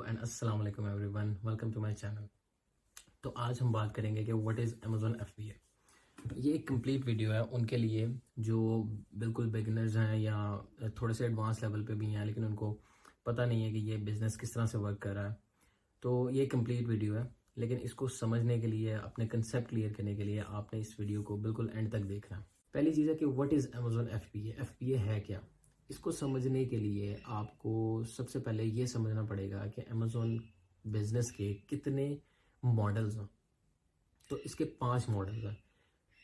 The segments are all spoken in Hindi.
एंड अस्सलाम वालेकुम everyone, welcome to my channel. तो आज हम बात करेंगे कि व्हाट इज़ अमेज़ॉन FBA। ये एक कंप्लीट वीडियो है उनके लिए जो बिल्कुल बिगिनर्स हैं या थोड़े से एडवांस लेवल पे भी हैं लेकिन उनको पता नहीं है कि ये बिज़नेस किस तरह से वर्क कर रहा है। तो ये कंप्लीट वीडियो है, लेकिन इसको समझने के लिए, अपने कंसेप्ट क्लियर करने के लिए आपने इस वीडियो को बिल्कुल एंड तक देखना है। पहली चीज़ है कि व्हाट इज़ अमेज़ॉन FBA है क्या। इसको समझने के लिए आपको सबसे पहले ये समझना पड़ेगा कि अमेज़ॉन बिजनेस के कितने मॉडल्स हैं। तो इसके 5 मॉडल्स हैं।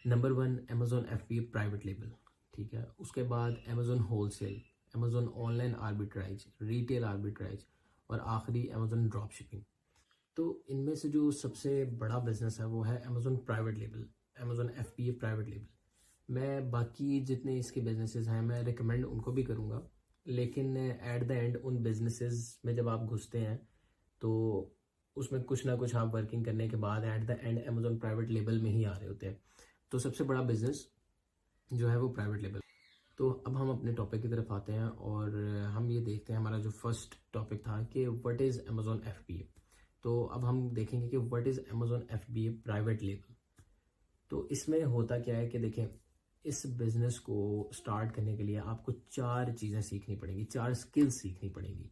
Number 1 Amazon FBA private label, ठीक है। उसके बाद Amazon wholesale, Amazon online arbitrage, retail arbitrage और आखिरी अमेज़ॉन ड्रॉप शिपिंग। तो इनमें से जो सबसे बड़ा बिजनेस है वो है Amazon private label, Amazon FBA private label. मैं बाकी जितने इसके बिजनेसेस हैं मैं रिकमेंड उनको भी करूँगा, लेकिन एट द एंड उन बिजनेसेस में जब आप घुसते हैं तो उसमें कुछ ना कुछ आप वर्किंग करने के बाद at the end Amazon private label में ही आ रहे होते हैं। तो सबसे बड़ा बिजनेस जो है वो प्राइवेट लेबल। तो अब हम अपने टॉपिक की तरफ आते हैं और हम ये देखते हैं, हमारा जो फर्स्ट टॉपिक था कि व्हाट इज़ अमेज़ॉन FBA। तो अब हम देखेंगे कि what is Amazon FBA private label. तो इसमें होता क्या है कि देखें, इस बिज़नेस को स्टार्ट करने के लिए आपको 4 चीज़ें सीखनी पड़ेंगी, 4 स्किल्स सीखनी पड़ेंगी।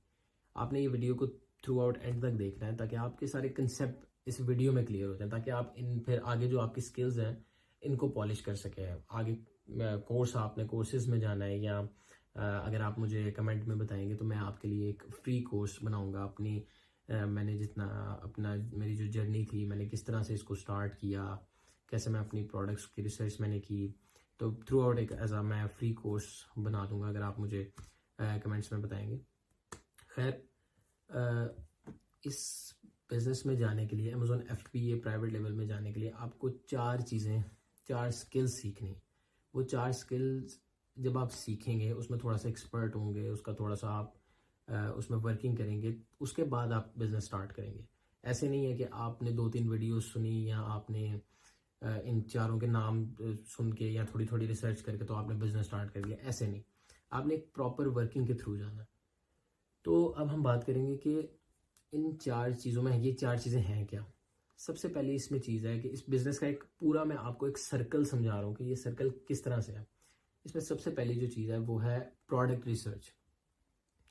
आपने ये वीडियो को थ्रू आउट एंड तक देखना है ताकि आपके सारे कंसेप्ट इस वीडियो में क्लियर हो जाए, ताकि आप इन फिर आगे जो आपकी स्किल्स हैं इनको पॉलिश कर सकें। आगे कोर्स, आपने कोर्सेज में जाना है या अगर आप मुझे कमेंट में बताएंगे तो मैं आपके लिए एक फ्री कोर्स बनाऊंगा। मैंने जितना अपना मेरी जो जर्नी थी, मैंने किस तरह से इसको स्टार्ट किया, कैसे मैं अपनी प्रोडक्ट्स की रिसर्च मैंने की, तो थ्रू आउट एक मैं फ्री कोर्स बना दूंगा अगर आप मुझे कमेंट्स में बताएंगे। खैर, इस बिज़नेस में जाने के लिए, अमेज़ॉन FBA प्राइवेट लेवल में जाने के लिए आपको 4 स्किल्स सीखनी। वो 4 स्किल्स जब आप सीखेंगे, उसमें थोड़ा सा एक्सपर्ट होंगे, उसका थोड़ा सा आप उसमें वर्किंग करेंगे, उसके बाद आप बिज़नेस स्टार्ट करेंगे। ऐसे नहीं है कि आपने 2-3 वीडियोस सुनी या आपने इन चारों के नाम सुन के या थोड़ी थोड़ी रिसर्च करके तो आपने बिजनेस स्टार्ट कर दिया। ऐसे नहीं, आपने एक प्रॉपर वर्किंग के थ्रू जाना। तो अब हम बात करेंगे कि इन 4 चीज़ों में ये 4 चीज़ें हैं क्या। सबसे पहले इसमें चीज़ है कि इस बिज़नेस का एक पूरा, मैं आपको एक सर्कल समझा रहा हूँ कि ये सर्कल किस तरह से है। इसमें सबसे पहली जो चीज़ है वो है प्रोडक्ट रिसर्च,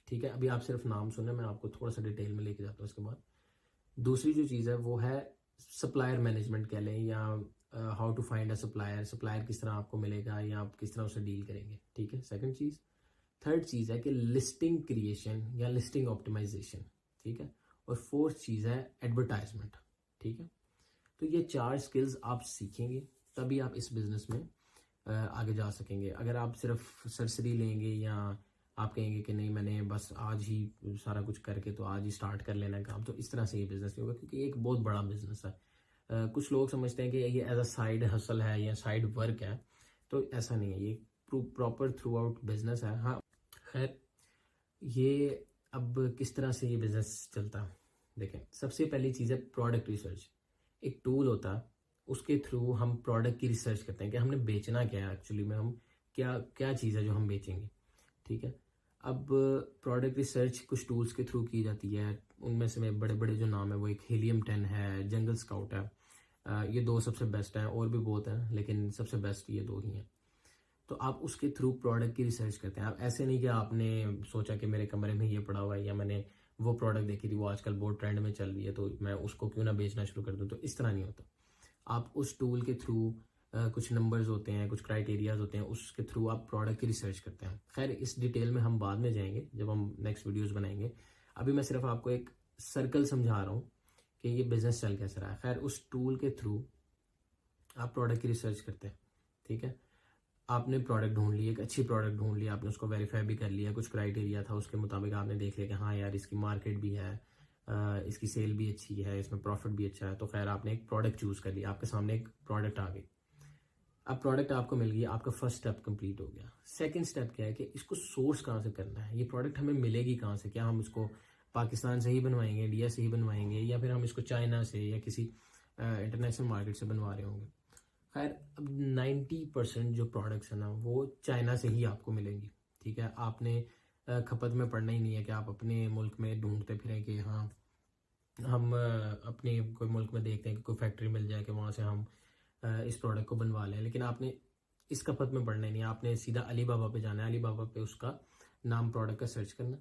ठीक है। अभी आप सिर्फ नाम सुने, मैं आपको थोड़ा सा डिटेल में लेके जाता हूँ इसके बाद। दूसरी जो चीज़ है वो है सप्लायर मैनेजमेंट कह लें, या how to find a supplier, supplier किस तरह आपको मिलेगा या आप किस तरह उससे डील करेंगे, ठीक है। सेकंड चीज़। थर्ड चीज़ है कि लिस्टिंग क्रिएशन या लिस्टिंग ऑप्टिमाइजेशन, ठीक है। और फोर्थ चीज़ है एडवर्टाइजमेंट, ठीक है। तो ये 4 स्किल्स आप सीखेंगे तभी आप इस बिज़नेस में आगे जा सकेंगे। अगर आप सिर्फ सरसरी लेंगे या आप कहेंगे कि नहीं मैंने बस आज ही सारा कुछ करके तो आज ही स्टार्ट कर लेना है काम, तो इस तरह से ये बिज़नेस नहीं होगा, क्योंकि ये एक बहुत बड़ा बिज़नेस है। कुछ लोग समझते हैं कि ये एज अ साइड हसल है या साइड वर्क है, तो ऐसा नहीं है। ये प्रॉपर थ्रू आउट बिजनेस है। हाँ, खैर, ये अब किस तरह से ये बिजनेस चलता है, देखें। सबसे पहली चीज़ है प्रोडक्ट रिसर्च। एक टूल होता है, उसके थ्रू हम प्रोडक्ट की रिसर्च करते हैं कि हमने बेचना क्या है, एक्चुअली में हम क्या क्या चीज़ है जो हम बेचेंगे, ठीक है। अब प्रोडक्ट रिसर्च कुछ टूल्स के थ्रू की जाती है। उनमें से बड़े बड़े जो नाम है वो एक हीलियम 10 है, जंगल स्काउट है। ये 2 सबसे बेस्ट हैं, और भी बहुत हैं लेकिन सबसे बेस्ट ये 2 ही हैं। तो आप उसके थ्रू प्रोडक्ट की रिसर्च करते हैं। आप ऐसे नहीं कि आपने सोचा कि मेरे कमरे में ये पड़ा हुआ है या मैंने वो प्रोडक्ट देखी थी, वो आजकल बहुत ट्रेंड में चल रही है तो मैं उसको क्यों ना बेचना शुरू कर दूं। तो इस तरह नहीं होता। आप उस टूल के थ्रू कुछ नंबर्स होते हैं, कुछ क्राइटेरियाज होते हैं, उसके थ्रू आप प्रोडक्ट की रिसर्च करते हैं। खैर, इस डिटेल में हम बाद में जाएंगे जब हम नेक्स्ट वीडियोस बनाएंगे। अभी मैं सिर्फ आपको एक सर्कल समझा रहा हूँ कि ये बिजनेस चल कैसे रहा है। खैर, उस टूल के थ्रू आप प्रोडक्ट की रिसर्च करते हैं, ठीक है। आपने प्रोडक्ट ढूंढ ली, एक अच्छी प्रोडक्ट ढूंढ ली, आपने उसको वेरीफाई भी कर लिया, कुछ क्राइटेरिया था उसके मुताबिक आपने देख लिया कि हाँ यार इसकी मार्केट भी है, इसकी सेल भी अच्छी है, इसमें प्रॉफिट भी अच्छा है। तो खैर, आपने एक प्रोडक्ट चूज कर लिया, आपके सामने एक प्रोडक्ट आ गई। अब प्रोडक्ट आपको मिल गई, आपका फर्स्ट स्टेप कंप्लीट हो गया। सेकंड स्टेप क्या है कि इसको सोर्स कहाँ से करना है, ये प्रोडक्ट हमें मिलेगी कहाँ से। क्या हम इसको पाकिस्तान से ही बनवाएंगे, इंडिया से ही बनवाएंगे, या फिर हम इसको चाइना से या किसी इंटरनेशनल मार्केट से बनवा रहे होंगे। खैर, अब 90% जो प्रोडक्ट्स हैं ना वो चाइना से ही आपको मिलेंगी, ठीक है। आपने खपत में पड़ना ही नहीं है कि आप अपने मुल्क में ढूंढते फिरें कि हाँ हम अपने कोई मुल्क में देखते हैं कि कोई फैक्ट्री मिल जाए कि वहाँ से हम इस प्रोडक्ट को बनवा लें, लेकिन आपने इस खपत में पढ़ना ही नहीं, आपने सीधा अली बाबा पे जाना है, अली बाबा पे उसका नाम प्रोडक्ट का सर्च करना।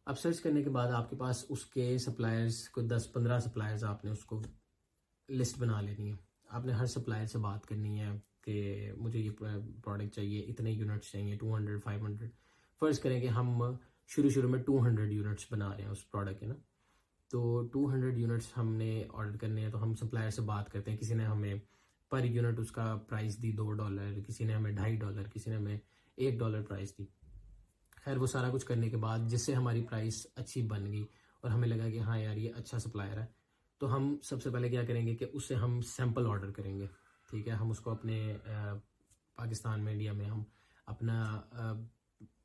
अब सर्च करने के बाद आपके पास उसके सप्लायर्स को 10-15 सप्लायर्स आपने उसको लिस्ट बना लेनी है। आपने हर सप्लायर से बात करनी है कि मुझे ये प्रोडक्ट चाहिए, इतने यूनिट्स चाहिए, 200 500। फ़र्ज़ करें कि हम शुरू शुरू में 200 यूनिट्स बना रहे हैं उस प्रोडक्ट के ना, तो 200 यूनिट्स हमने ऑर्डर करने हैं, तो हम सप्लायर से बात करते हैं। किसी ने हमें पर यूनिट उसका प्राइस दी $2, किसी ने हमें $2.5, किसी ने हमें $1 प्राइस दी। खैर वो सारा कुछ करने के बाद जिससे हमारी प्राइस अच्छी बन गई और हमें लगा कि हाँ यार ये अच्छा सप्लायर है, तो हम सबसे पहले क्या करेंगे कि उससे हम सैंपल ऑर्डर करेंगे। ठीक है, हम उसको अपने पाकिस्तान में, इंडिया में हम अपना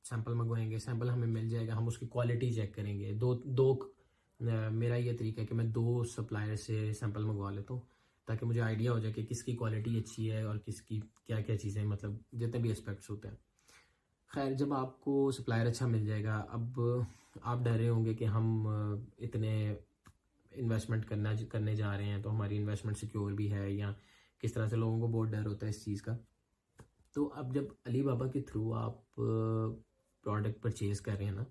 सैंपल मंगवाएंगे, सैंपल हमें मिल जाएगा, हम उसकी क्वालिटी चेक करेंगे। मेरा ये तरीका है कि मैं 2 सप्लायर से सैंपल मंगवा लेता हूँ ताकि मुझे आइडिया हो जाए कि किसकी क्वालिटी अच्छी है और किसकी क्या क्या चीज़ें, मतलब जितने भी एस्पेक्ट्स होते हैं। खैर जब आपको सप्लायर अच्छा मिल जाएगा, अब आप डर रहे होंगे कि हम इतने इन्वेस्टमेंट करने जा रहे हैं तो हमारी इन्वेस्टमेंट सिक्योर भी है, या किस तरह से लोगों को बहुत डर होता है इस चीज़ का। तो अब जब अली बाबा के थ्रू आप प्रोडक्ट परचेज कर रहे हैं ना,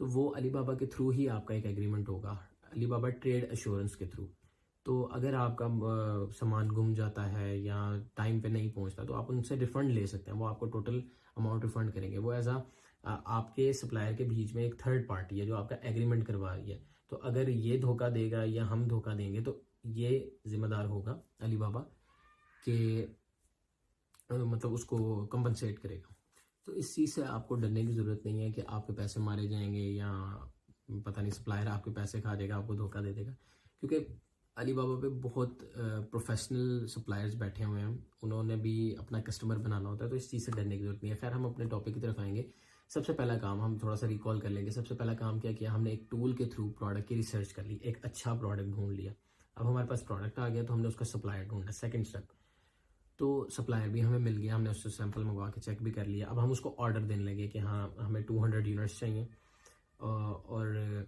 तो वो अली बाबा के थ्रू ही आपका एक एग्रीमेंट होगा, अली बाबा ट्रेड एश्योरेंस के थ्रू। तो अगर आपका सामान गुम जाता है या टाइम पे नहीं पहुंचता तो आप उनसे रिफ़ंड ले सकते हैं, वो आपको टोटल अमाउंट रिफ़ंड करेंगे। वो एज आपके सप्लायर के बीच में एक थर्ड पार्टी है जो आपका एग्रीमेंट करवा रही है। तो अगर ये धोखा देगा या हम धोखा देंगे तो ये जिम्मेदार होगा अली बाबा कि मतलब उसको कंपनसेट करेगा। तो इस चीज़ से आपको डरने की ज़रूरत नहीं है कि आपके पैसे मारे जाएंगे या पता नहीं सप्लायर आपके पैसे खा जाएगा, आपको धोखा दे देगा, क्योंकि अली बाबा पे बहुत प्रोफेशनल सप्लायर्स बैठे हुए हैं, उन्होंने भी अपना कस्टमर बनाना होता है, तो इस चीज़ से डरने की ज़रूरत नहीं है। खैर हम अपने टॉपिक की तरफ आएंगे। सबसे पहला काम हम थोड़ा सा रिकॉल कर लेंगे। सबसे पहला काम क्या किया हमने, एक टूल के थ्रू प्रोडक्ट की रिसर्च कर ली, एक अच्छा प्रोडक्ट ढूंढ लिया। अब हमारे पास प्रोडक्ट आ गया तो हमने उसका सप्लायर ढूंढना, सेकंड स्टेप। तो सप्लायर भी हमें मिल गया, हमने उससे सैंपल मंगवा के चेक भी कर लिया। अब हम उसको ऑर्डर देने लगे कि हाँ हमें 200 यूनिट्स चाहिए और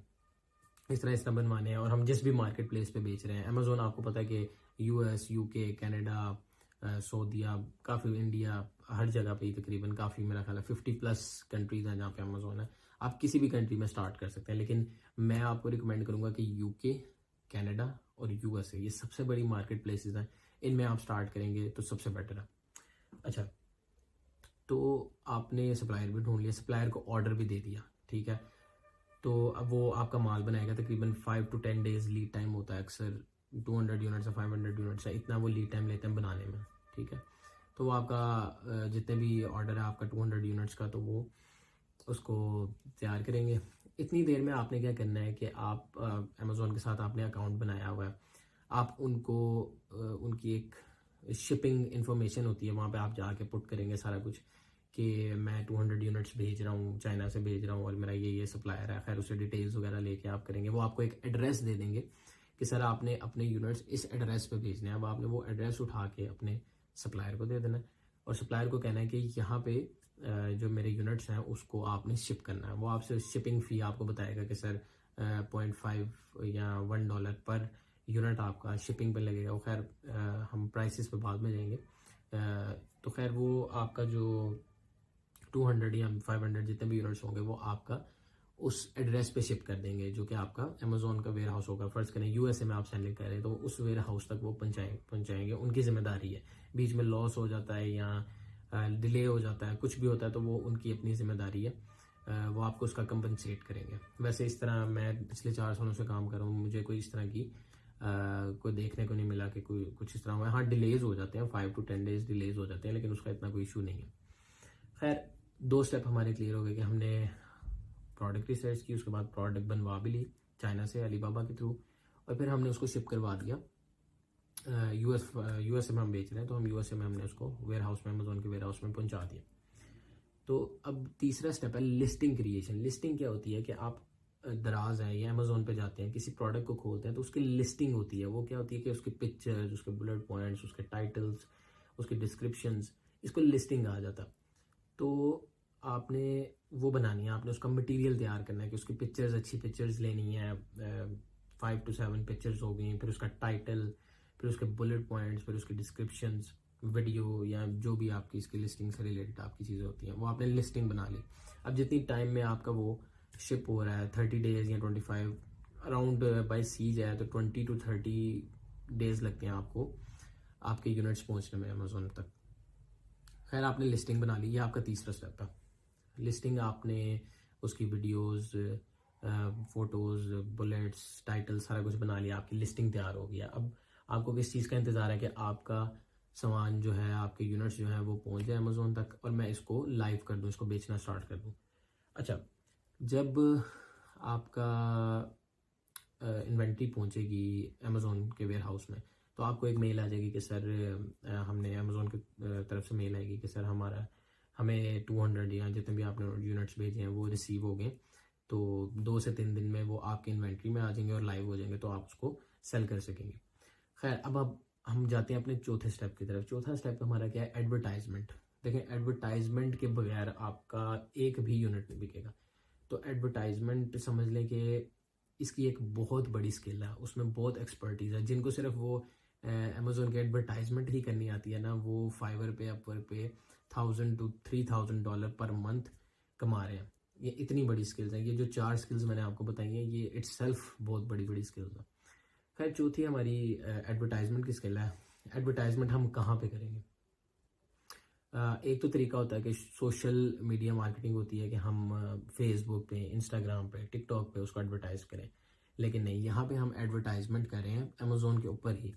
इस तरह बनवाने हैं, और हम जिस भी मार्केट प्लेस पे बेच रहे हैं। अमेज़ोन आपको पता है कि US, UK, कनाडा, सऊदीया, काफ़ी इंडिया, हर जगह पे तकरीबन काफ़ी, मेरा ख्याल है 50+ कंट्रीज़ हैं जहाँ पे अमेज़ोन है। आप किसी भी कंट्री में स्टार्ट कर सकते हैं, लेकिन मैं आपको रिकमेंड करूँगा कि UK, कनाडा और USA ये सबसे बड़ी मार्केट प्लेसेस हैं, इनमें आप स्टार्ट करेंगे तो सबसे बेटर है। अच्छा, तो आपने सप्लायर भी ढूंढ लिया, सप्लायर को ऑर्डर भी दे दिया, ठीक है। तो अब वो आपका माल बनाएगा, तकरीबन 5 to 10 डेज लीड टाइम होता है अक्सर, 200 यूनिट्स या 500 यूनिट्स है, इतना वो लीड टाइम लेते हैं बनाने में, ठीक है। तो वो आपका जितने भी ऑर्डर है आपका 200 यूनिट्स का, तो वो उसको तैयार करेंगे। इतनी देर में आपने क्या करना है कि आप अमेज़ोन के साथ आपने अकाउंट बनाया हुआ है, आप उनको उनकी एक शिपिंग इन्फॉर्मेशन होती है, वहाँ पे आप जाके पुट करेंगे सारा कुछ कि मैं 200 यूनिट्स भेज रहा हूँ, चाइना से भेज रहा हूँ और मेरा ये सप्लायर है। खैर उससे डिटेल्स वगैरह लेके आप करेंगे। वो आपको एक एड्रेस दे देंगे कि सर आपने अपने यूनिट्स इस एड्रेस पे भेजने हैं। अब आपने वो एड्रेस उठा के अपने सप्लायर को दे देना है और सप्लायर को कहना है कि यहाँ पे जो मेरे यूनिट्स हैं उसको आपने शिप करना है। वो आपसे शिपिंग फ़ी आपको बताएगा कि सर 0.5 या $1 पर यूनिट आपका शिपिंग पे लगेगा। वो खैर हम प्राइसेस पे बाद में जाएंगे। तो खैर वो आपका जो 200 या 500 जितने भी यूनिट्स होंगे वो आपका उस एड्रेस पे शिप कर देंगे, जो कि आपका अमेज़ोन का वेयर हाउस होगा। फ़र्ज़ करें USA में आप सेंडिंग कर रहे हैं तो उस वेयर हाउस तक वो पहुँचाएंगे, उनकी जिम्मेदारी है। बीच में लॉस हो जाता है या डिले हो जाता है, कुछ भी होता है, तो वो उनकी अपनी जिम्मेदारी है, वो आपको उसका कंपनसेट करेंगे। वैसे इस तरह मैं पिछले 4 सालों से काम कर रहा हूँ, मुझे कोई इस तरह की कोई देखने को नहीं मिला कि कोई कुछ इस तरह हुआ है। हाँ डिलेज हो जाते हैं, 5 to 10 डेज डिलेज हो जाते हैं, लेकिन उसका इतना कोई इशू नहीं है। खैर 2 स्टेप हमारे क्लियर हो गए कि हमने प्रोडक्ट रिसर्च की, उसके बाद प्रोडक्ट बनवा भी ली चाइना से अली बाबा के थ्रू, और फिर हमने उसको शिप करवा दिया। USA में हम बेच रहे हैं तो हम USA में हमने उसको वेयर हाउस में, अमेज़ोन के वेयर हाउस में पहुंचा दिया। तो अब तीसरा स्टेप है लिस्टिंग क्रिएशन। लिस्टिंग क्या होती है कि आप दराज है या अमेज़ोन पे जाते हैं, किसी प्रोडक्ट को खोलते हैं तो उसकी लिस्टिंग होती है। वो क्या होती है कि उसके पिक्चर्स, उसके बुलेट पॉइंट्स, उसके टाइटल्स, उसके डिस्क्रिप्शंस, इसको लिस्टिंग कहा जाता है। तो आपने वो बनानी है, आपने उसका मटेरियल तैयार करना है कि उसकी पिक्चर्स, अच्छी पिक्चर्स लेनी है, 5 to 7 पिक्चर्स हो गई, फिर उसका टाइटल, फिर उसके बुलेट पॉइंट्स, फिर उसकी डिस्क्रिप्शंस, वीडियो या जो भी आपकी इसकी लिस्टिंग से रिलेटेड आपकी चीज़ें होती हैं, वो आपने लिस्टिंग बना ली। अब जितनी टाइम में आपका वो शिप हो रहा है, 30 डेज या 25 अराउंड बाई सीज है, तो 20 to 30 डेज लगते हैं आपको आपके यूनिट्स पहुंचने में अमेजोन तक। खैर, आपने लिस्टिंग बना ली, ये आपका तीसरा स्टेप है। लिस्टिंग आपने उसकी वीडियोस, फोटोज़, बुलेट्स, टाइटल सारा कुछ बना लिया, आपकी लिस्टिंग तैयार हो गया। अब आपको किस चीज़ का इंतज़ार है कि आपका सामान जो है, आपके यूनिट्स जो है वो पहुंच जाए अमेजोन तक और मैं इसको लाइव कर दूं, इसको बेचना स्टार्ट कर दूं। अच्छा, जब आपका इन्वेंट्री पहुंचेगी अमेजोन के वेयर हाउस में, तो आपको एक मेल आ जाएगी कि सर हमने अमेजोन की तरफ से मेल आएगी कि सर हमें 200 या जितने भी आपने यूनिट्स भेजे हैं वो रिसीव हो गए, तो 2 से 3 दिन में वो आपके इन्वेंट्री में आ जाएंगे और लाइव हो जाएंगे, तो आप उसको सेल कर सकेंगे। खैर, अब हम जाते हैं अपने चौथे स्टेप की तरफ। चौथा स्टेप हमारा क्या है? एडवर्टाइजमेंट। देखें, एडवर्टाइजमेंट के बगैर आपका एक भी यूनिट नहीं बिकेगा। तो एडवर्टाइजमेंट समझ लें कि इसकी एक बहुत बड़ी स्किल है, उसमें बहुत एक्सपर्टीज़ है। जिनको सिर्फ वो अमेजोन के एडवर्टाइजमेंट ही करनी आती है ना, वो फाइवर पे, अपवर्क पे $1000 to $3000 पर मंथ कमा रहे हैं। ये इतनी बड़ी स्किल्स हैं। ये जो 4 स्किल्स मैंने आपको बताई हैं, ये इट्सेल्फ बहुत बड़ी बड़ी स्किल्स हैं। खैर, चौथी हमारी एडवर्टाइजमेंट की स्किल है। एडवर्टाइजमेंट हम कहाँ पे करेंगे? एक तो तरीका होता है कि सोशल मीडिया मार्केटिंग होती है कि हम फेसबुक पे, इंस्टाग्राम पे, टिकटॉक पे उसको एडवर्टाइज करें, लेकिन नहीं, यहाँ पे हम एडवर्टाइजमेंट कर रहे हैं अमेजोन के ऊपर ही।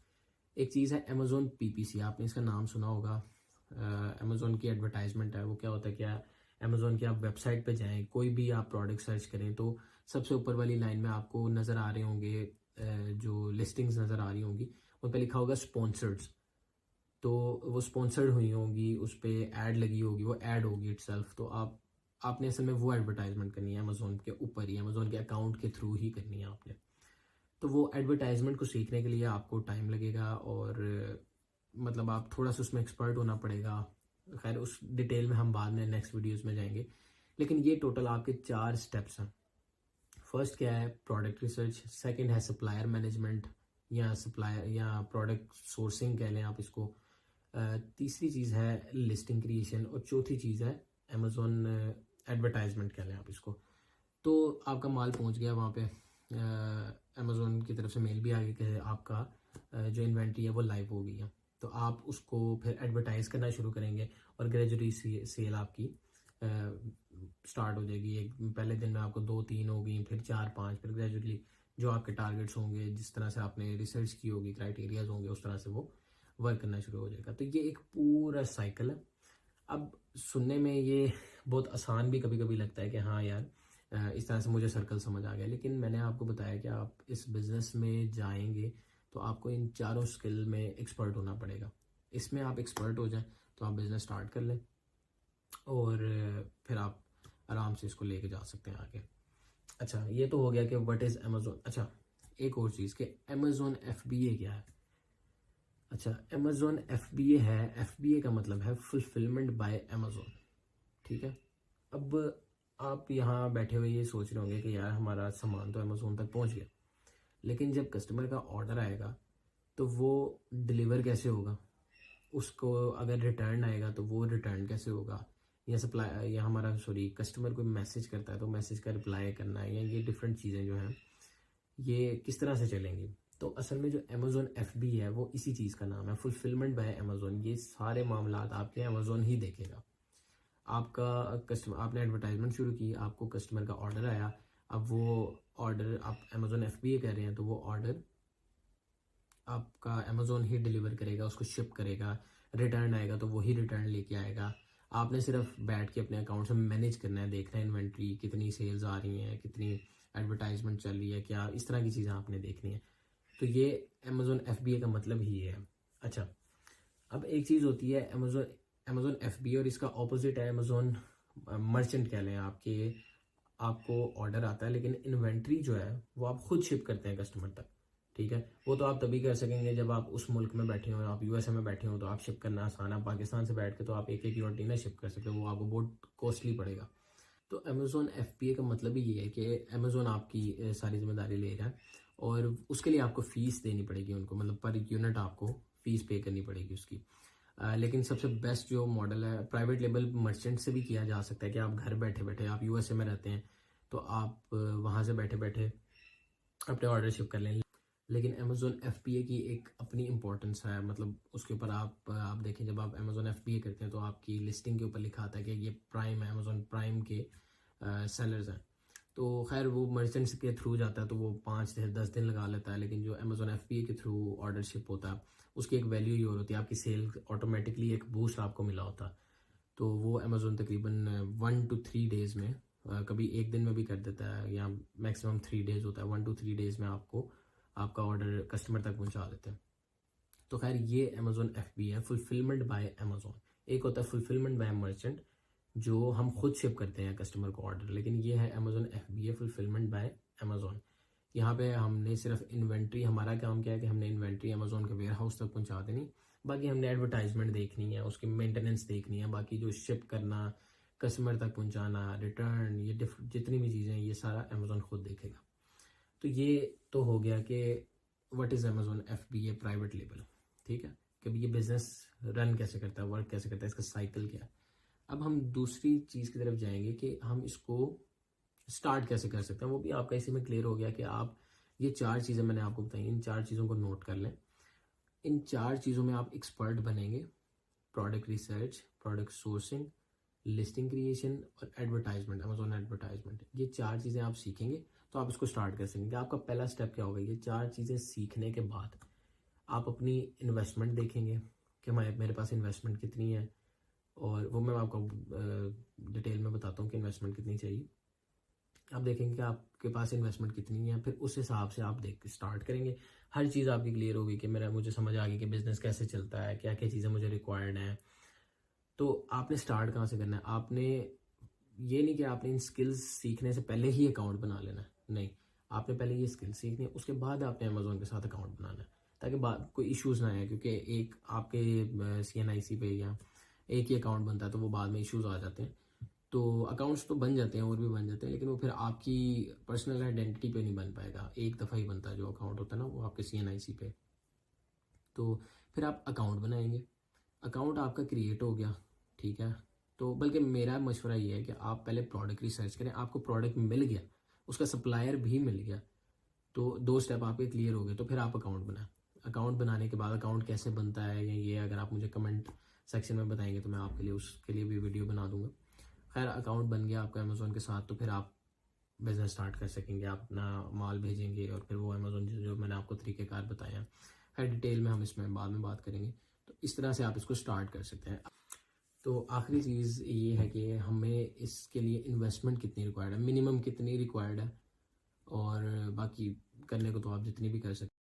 एक चीज़ है अमेजोन PPC, आपने इसका नाम सुना होगा। अमेजोन की एडवर्टाइजमेंट है, वो क्या होता है? क्या अमेजोन की आप वेबसाइट पे जाएं, कोई भी आप प्रोडक्ट सर्च करें, तो सबसे ऊपर वाली लाइन में आपको नज़र आ रहे होंगे, जो लिस्टिंग्स नज़र आ रही होंगी, उन पर लिखा होगा स्पॉन्सर्ड। तो वो स्पॉन्सर्ड हुई होंगी, उस पर ऐड लगी होगी, वो ऐड होगी इटसेल्फ। तो आपने असल में वो एडवर्टाइजमेंट करनी है अमेजोन के ऊपर ही, अमेजोन के अकाउंट के थ्रू ही करनी है आपने। तो वो एडवर्टाइजमेंट को सीखने के लिए आपको टाइम लगेगा और मतलब आप थोड़ा सा उसमें एक्सपर्ट होना पड़ेगा। खैर, उस डिटेल में हम बाद में नेक्स्ट वीडियोस में जाएंगे, लेकिन ये टोटल आपके 4 स्टेप्स हैं। फर्स्ट क्या है? Product research. सेकंड है सप्लायर मैनेजमेंट या सप्लायर या प्रोडक्ट सोर्सिंग कह लें आप इसको। तीसरी चीज़ है लिस्टिंग क्रिएशन और चौथी चीज़ है अमेजोन एडवर्टाइजमेंट कह लें आप इसको। तो आपका माल पहुंच गया वहाँ पे, अमेजोन की तरफ से मेल भी आ गई कि आपका जो इन्वेंट्री है वो लाइव हो गई है। तो आप उसको फिर एडवर्टाइज करना शुरू करेंगे और ग्रेजुअली सेल आपकी स्टार्ट हो जाएगी। एक पहले दिन में आपको 2-3 हो गई, फिर 4-5, फिर ग्रेजुअली जो आपके टारगेट्स होंगे, जिस तरह से आपने रिसर्च की होगी, क्राइटेरियाज होंगे, उस तरह से वो वर्क करना शुरू हो जाएगा। तो ये एक पूरा साइकिल है। अब सुनने में ये बहुत आसान भी कभी कभी लगता है कि हाँ यार, इस तरह से मुझे सर्कल समझ आ गया, लेकिन मैंने आपको बताया कि आप इस बिज़नेस में जाएंगे तो आपको इन चारों स्किल में एक्सपर्ट होना पड़ेगा। इसमें आप एक्सपर्ट हो जाएं तो आप बिज़नेस स्टार्ट कर लें और फिर आप आराम से इसको लेके जा सकते हैं आगे। अच्छा, ये तो हो गया कि व्हाट इज़ अमेजोन। अच्छा, एक और चीज़ कि अमेजोन FBA क्या है? अच्छा, अमेजोन FBA है, FBA का मतलब है फुलफिलमेंट बाय अमेजोन। ठीक है। अब आप यहाँ बैठे हुए ये सोच रहे होंगे कि यार हमारा सामान तो अमेजोन तक पहुँच गया, लेकिन जब कस्टमर का ऑर्डर आएगा तो वो डिलीवर कैसे होगा? उसको अगर रिटर्न आएगा तो वो रिटर्न कैसे होगा? या सप्लाई या कस्टमर कोई मैसेज करता है तो मैसेज का रिप्लाई करना है, या ये डिफरेंट चीज़ें जो हैं ये किस तरह से चलेंगी? तो असल में जो अमेजोन FBA है वो इसी चीज़ का नाम है, फुलफिलमेंट बाय अमेजोन। ये सारे मामला आपके अमेजोन ही देखेगा। आपका कस्टमर, आपने एडवर्टाइजमेंट शुरू की, आपको कस्टमर का ऑर्डर आया, अब वो ऑर्डर आप अमेजोन FBA कह रहे हैं, तो वो ऑर्डर आपका अमेजोन ही डिलीवर करेगा, उसको शिप करेगा, रिटर्न आएगा तो वही रिटर्न लेके आएगा। आपने सिर्फ बैठ के अपने अकाउंट से मैनेज करना है, देखना है इन्वेंट्री कितनी सेल्स आ रही हैं, कितनी एडवर्टाइजमेंट चल रही है, क्या इस तरह की चीज़ें आपने देखनी है। तो ये अमेजोन FBA का मतलब ही है। अच्छा, अब एक चीज़ होती है अमेजोन FBA और इसका ऑपोजिट है अमेजोन मर्चेंट कह लें। आपको ऑर्डर आता है, लेकिन इन्वेंट्री जो है वो आप खुद शिप करते हैं कस्टमर तक। ठीक है, वो तो आप तभी कर सकेंगे जब आप उस मुल्क में बैठे हो, आप USA में बैठे हो तो आप शिप करना आसान है। पाकिस्तान से बैठ के तो आप एक यूनिट नहीं ना शिप कर सकते, वो आपको बहुत कॉस्टली पड़ेगा। तो अमेजोन FBA का मतलब ही ये है कि अमेजोन आपकी सारी जिम्मेदारी ले रहा है और उसके लिए आपको फ़ीस देनी पड़ेगी उनको, मतलब पर यूनिट आपको फ़ीस पे करनी पड़ेगी उसकी। लेकिन सबसे बेस्ट जो मॉडल है प्राइवेट लेबल मर्चेंट से भी किया जा सकता है कि आप घर बैठे बैठे, आप यूएसए में रहते हैं तो आप वहाँ से बैठे बैठे अपने ऑर्डर शिप कर लें। लेकिन अमेज़ोन एफबीए की एक अपनी इम्पोर्टेंस है, मतलब उसके ऊपर आप देखें, जब आप अमेज़ोन एफबीए करते हैं तो आपकी लिस्टिंग के ऊपर लिखा आता है कि ये प्राइम है, अमेज़ोन प्राइम के सेलर्स हैं। तो खैर वो मर्चेंट्स के थ्रू जाता है तो वो 5 से 10 दिन लगा लेता है, लेकिन जो अमेज़ोन एफबीए के थ्रू ऑर्डर शिप होता है उसकी एक वैल्यू ही और होती है, आपकी सेल ऑटोमेटिकली एक बूस्ट आपको मिला होता है। तो वो अमेज़ोन तकरीबन 1 to 3 डेज़ में, कभी एक दिन में भी कर देता है, या मैक्सिमम 3 डेज़ होता है, 1 to 3 डेज़ में आपको आपका ऑर्डर कस्टमर तक पहुंचा देते हैं। तो खैर ये अमेज़ोन एफबी है, फुलफिलमेंट बाय अमेज़ोन। एक होता है फुलफिलमेंट बाय मर्चेंट जो हम खुद शिप करते हैं कस्टमर को ऑर्डर, लेकिन ये है Amazon FBA fulfilment bye Amazon. यहाँ पे हमने सिर्फ इन्वेंट्री, हमारा काम क्या है कि हमने इन्वेंट्री अमेज़ोन के वेयर हाउस तक पहुँचा देनी, बाकी हमने एडवर्टाइजमेंट देखनी है, उसकी मेंटेनेंस देखनी है, बाकी जो शिप करना, कस्टमर तक पहुँचाना, रिटर्न, ये जितनी भी चीज़ें हैं ये सारा अमेज़ोन खुद देखेगा। तो ये तो हो गया कि what is Amazon FBA private label, ठीक है, कि ये बिजनेस रन कैसे करता है, वर्क कैसे करता है, इसका साइकिल क्या है। अब हम दूसरी चीज़ की तरफ जाएंगे कि हम इसको स्टार्ट कैसे कर सकते हैं, वो भी आपका इसी में क्लियर हो गया कि आप ये 4 चीज़ें मैंने आपको बताई, इन 4 चीज़ों को नोट कर लें। इन 4 चीज़ों में आप एक्सपर्ट बनेंगे, product research, product sourcing, listing creation और एडवर्टाइजमेंट, अमेज़ॉन एडवर्टाइजमेंट। ये 4 चीज़ें आप सीखेंगे तो आप इसको स्टार्ट कर सकेंगे। आपका पहला स्टेप क्या होगा, ये 4 चीज़ें सीखने के बाद आप अपनी इन्वेस्टमेंट देखेंगे कि मेरे पास इन्वेस्टमेंट कितनी है, और वो मैं आपको डिटेल में बताता हूँ कि इन्वेस्टमेंट कितनी चाहिए। आप देखेंगे कि आपके पास इन्वेस्टमेंट कितनी है, फिर उस हिसाब से आप देख स्टार्ट करेंगे। हर चीज़ आपकी क्लियर होगी कि मुझे समझ आ गई कि बिज़नेस कैसे चलता है, क्या क्या चीज़ें मुझे रिक्वायर्ड हैं। तो आपने स्टार्ट कहाँ से करना है, आपने ये नहीं कि आपने इन स्किल्स सीखने से पहले ही अकाउंट बना लेना है, नहीं, आपने पहले ये स्किल्स सीखनी है, उसके बाद आपने अमेज़ोन के साथ अकाउंट बनाना है, ताकि बाद कोई इश्यूज़ ना आए, क्योंकि एक आपके CNIC पे या एक ही अकाउंट बनता है तो वो बाद में इश्यूज़ आ जाते हैं। तो अकाउंट्स तो बन जाते हैं और भी बन जाते हैं, लेकिन वो फिर आपकी पर्सनल आइडेंटिटी पे नहीं बन पाएगा, एक दफ़ा ही बनता है जो अकाउंट होता है ना, वो आपके CNIC पे। तो फिर आप अकाउंट बनाएंगे, अकाउंट आपका क्रिएट हो गया, ठीक है। तो बल्कि मेरा मशवरा ये है कि आप पहले प्रोडक्ट रिसर्च करें, आपको प्रोडक्ट मिल गया, उसका सप्लायर भी मिल गया, तो 2 स्टेप आपके क्लियर हो गए, तो फिर आप अकाउंट बनाएं। अकाउंट बनाने के बाद अकाउंट कैसे बनता है, या ये अगर आप मुझे कमेंट सेक्शन में बताएंगे तो मैं आपके लिए उसके लिए भी वीडियो बना दूंगा। खैर अकाउंट बन गया आपका अमेज़ोन के साथ, तो फिर आप बिज़नेस स्टार्ट कर सकेंगे, आप अपना माल भेजेंगे और फिर वो अमेज़ोन जो मैंने आपको तरीक़ेकार बताया, खैर डिटेल में हम इसमें बाद में बात करेंगे। तो इस तरह से आप इसको स्टार्ट कर सकते हैं। तो आखिरी चीज़ ये है कि हमें इसके लिए इन्वेस्टमेंट कितनी रिक्वायर्ड है, मिनिमम कितनी रिक्वायर्ड है, और बाकी करने को तो आप जितनी भी कर सकते हैं।